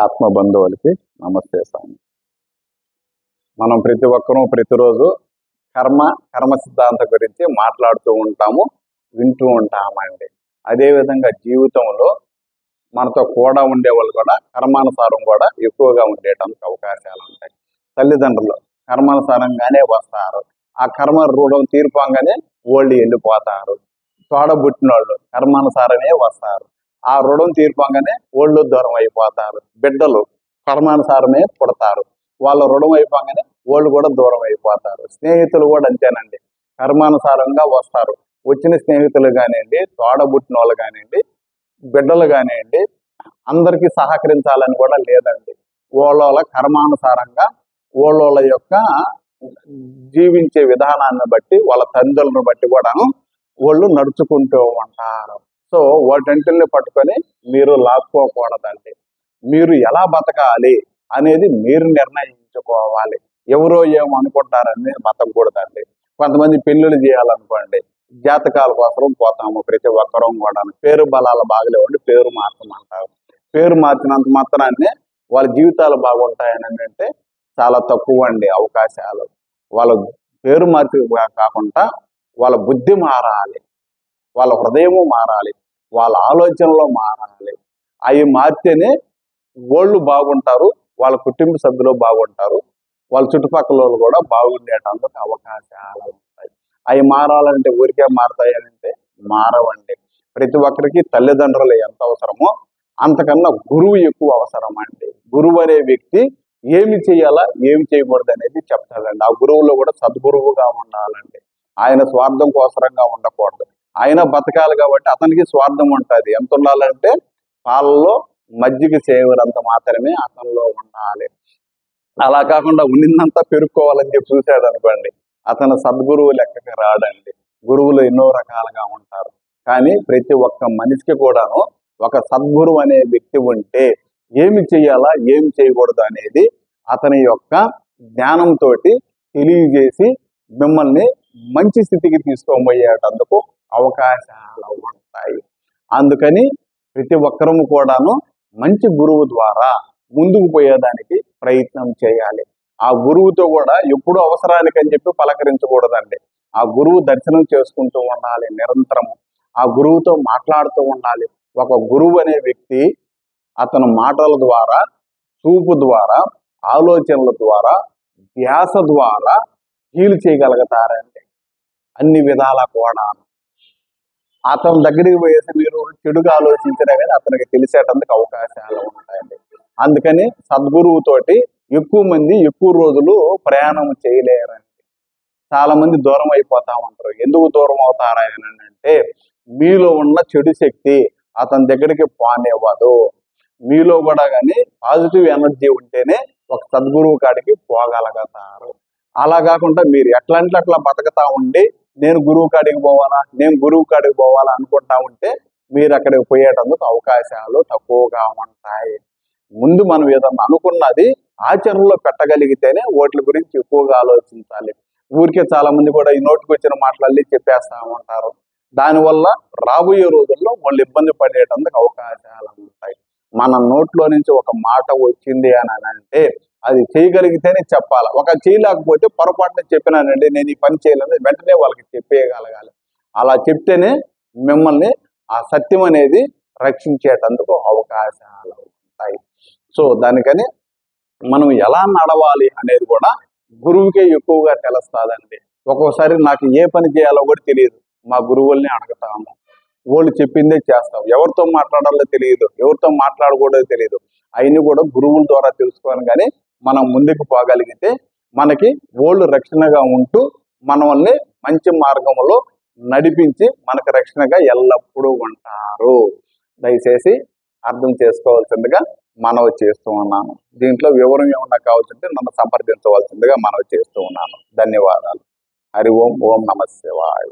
ఆత్మ బంధువులకి నమస్తే స్వామి. మనం ప్రతి ఒక్కరూ ప్రతిరోజు కర్మ సిద్ధాంతం గురించి మాట్లాడుతూ ఉంటాము, వింటూ ఉంటామండి. అదేవిధంగా జీవితంలో మనతో కూడా ఉండేవాళ్ళు కూడా కర్మానుసారం కూడా ఎక్కువగా ఉండేటానికి అవకాశాలు ఉంటాయి. తల్లిదండ్రులు కర్మానుసారంగానే వస్తారు, ఆ కర్మ రుణం తీర్పంగానే వాళ్ళు వెళ్ళిపోతారు. తోడబుట్టిన వాళ్ళు కర్మానుసారమే వస్తారు, ఆ రుణం తీర్పంగానే వాళ్ళు దూరం అయిపోతారు. బిడ్డలు కర్మానుసారమే పుడతారు, వాళ్ళ రుణం అయిపోగానే వాళ్ళు కూడా దూరం అయిపోతారు. స్నేహితులు కూడా అంతేనండి, కర్మానుసారంగా వస్తారు. వచ్చిన స్నేహితులు కానివ్వండి, తోడబుట్టిన వాళ్ళు కానివ్వండి, బిడ్డలు కానివ్వండి, అందరికీ సహకరించాలని కూడా లేదండి. వాళ్ళ కర్మానుసారంగా వాళ్ళ యొక్క జీవించే విధానాన్ని బట్టి, వాళ్ళ తండ్రులను బట్టి కూడాను వాళ్ళు నడుచుకుంటూ ఉంటారు. సో వాటింటిని పట్టుకొని మీరు లాక్కోకూడదండి. మీరు ఎలా బతకాలి అనేది మీరు నిర్ణయించుకోవాలి. ఎవరో ఏమనుకుంటారని బతకూడదండి. కొంతమంది పెళ్ళిళ్ళు చేయాలనుకోండి, జాతకాల కోసం పోతాము ప్రతి ఒక్కరం కూడా. పేరు బలాలు బాగలేవండి, పేరు మార్చమంటారు. పేరు మార్చినంత మాత్రాన్ని వాళ్ళ జీవితాలు బాగుంటాయని అంటే చాలా తక్కువ అండి అవకాశాలు. వాళ్ళ పేరు మార్చి కాకుండా వాళ్ళ బుద్ధి మారాలి, వాళ్ళ హృదయము మారాలి, వాళ్ళ ఆలోచనలో మారాలి. అవి మారితేనే వాళ్ళు బాగుంటారు, వాళ్ళ కుటుంబ సభ్యులు బాగుంటారు, వాళ్ళ చుట్టుపక్కల వాళ్ళు కూడా బాగుండేటందుకు అవకాశాలు ఉంటాయి. అవి మారాలంటే ఊరికే మారతాయంటే మారవండి. ప్రతి ఒక్కరికి తల్లిదండ్రులు ఎంత అవసరమో అంతకన్నా గురువు ఎక్కువ అవసరం అండి. గురువు అనే వ్యక్తి ఏమి చేయాలా ఏమి చేయకూడదు అనేది చెప్తాడండి. ఆ గురువులో కూడా సద్గురువుగా ఉండాలండి. ఆయన స్వార్థం కోసరంగా ఉండకూడదు. ఆయన బతకాలి కాబట్టి అతనికి స్వార్థం ఉంటుంది. ఎంత ఉండాలంటే పాలలో మజ్జిగ సేవరంత మాత్రమే అతనిలో ఉండాలి. అలా కాకుండా ఉన్నిందంతా పెరుక్కోవాలని చెప్పి చూశాడు అనుకోండి, అతను సద్గురువు లెక్కకి రాడండి. గురువులు ఎన్నో రకాలుగా ఉంటారు, కానీ ప్రతి ఒక్క మనిషికి కూడాను ఒక సద్గురువు అనే వ్యక్తి ఉంటే ఏమి చేయాలా ఏమి చేయకూడదు అనేది అతని యొక్క జ్ఞానంతో తెలియజేసి మిమ్మల్ని మంచి స్థితికి తీసుకోబోయేటందుకు అవకాశాలు ఉంటాయి. అందుకని ప్రతి ఒక్కరము కూడాను మంచి గురువు ద్వారా ముందుకు పోయేదానికి ప్రయత్నం చేయాలి. ఆ గురువుతో కూడా ఎప్పుడు అవసరానికి అని చెప్పి పలకరించకూడదండి. ఆ గురువు దర్శనం చేసుకుంటూ ఉండాలి నిరంతరము. ఆ గురువుతో మాట్లాడుతూ ఉండాలి. ఒక గురువు అనే వ్యక్తి అతని మాటల ద్వారా, చూపు ద్వారా, ఆలోచనల ద్వారా, ధ్యాస ద్వారా హీల్ చేయగలుగుతారండి అన్ని విధాలా కూడా. అతని దగ్గరికి పోయేసి మీరు చెడుగా ఆలోచించినా కానీ అతనికి తెలిసేటందుకు అవకాశాలు ఉంటాయండి. అందుకని సద్గురువుతోటి ఎక్కువ మంది ఎక్కువ రోజులు ప్రయాణం చేయలేరండి. చాలా మంది దూరం అయిపోతా ఉంటారు. ఎందుకు దూరం అవుతారని అంటే మీలో ఉన్న చెడు శక్తి అతని దగ్గరికి పోనివ్వదు. మీలో కూడా కానీ పాజిటివ్ ఎనర్జీ ఉంటేనే ఒక సద్గురువు కాడికి పోగలుగుతారు. అలా కాకుండా మీరు ఎట్లాంటి అట్లా బతకతా ఉండి నేను గురువు కాడికి పోవాలా అనుకుంటా ఉంటే మీరు అక్కడికి పోయేటందుకు అవకాశాలు తక్కువగా ఉంటాయి. ముందు మనం ఏదన్నా అనుకున్నది ఆచరణలో పెట్టగలిగితేనే వాటి గురించి ఎక్కువగా ఆలోచించాలి. ఊరికే చాలా మంది కూడా ఈ నోటికి వచ్చిన మాటలన్నీ చెప్పేస్తా ఉంటారు. దానివల్ల రాబోయే రోజుల్లో వాళ్ళు ఇబ్బంది పడేటందుకు అవకాశాలు ఉంటాయి. మన నోట్లో నుంచి ఒక మాట వచ్చింది అని అంటే అది చేయగలిగితేనే చెప్పాలి. ఒక చేయలేకపోతే పొరపాటున చెప్పినానండి నేను ఈ పని చేయలేదు వెంటనే వాళ్ళకి చెప్పేయగలగాలి. అలా చెప్తేనే మిమ్మల్ని ఆ సత్యం అనేది రక్షించేటందుకు అవకాశాలు ఉంటాయి. సో దానికని మనం ఎలా నడవాలి అనేది కూడా గురువుకే ఎక్కువగా తెలుస్తుందండి. ఒక్కోసారి నాకు ఏ పని చేయాలో కూడా తెలియదు, మా గురువుల్ని అడుగుతాము, వాళ్ళు చెప్పిందే చేస్తాం. ఎవరితో మాట్లాడాలో తెలియదు, ఎవరితో మాట్లాడకూడదో తెలియదు. అవన్నీ కూడా గురువుల ద్వారా తెలుసుకోవాలి. కానీ మనం ముందుకు పోగలిగితే మనకి వాళ్ళు రక్షణగా ఉంటూ మనల్ని మంచి మార్గంలో నడిపించి మనకు రక్షణగా ఎల్లప్పుడూ ఉంటారు. దయచేసి అర్థం చేసుకోవాల్సిందిగా మనవి చేస్తూ ఉన్నాను. దీంట్లో వివరం ఏమన్నా కావాల్సింటే నన్ను సంప్రదించవలసిందిగా మనవి చేస్తూ ఉన్నాను. ధన్యవాదాలు. హరి ఓం. ఓం నమః శివాయ.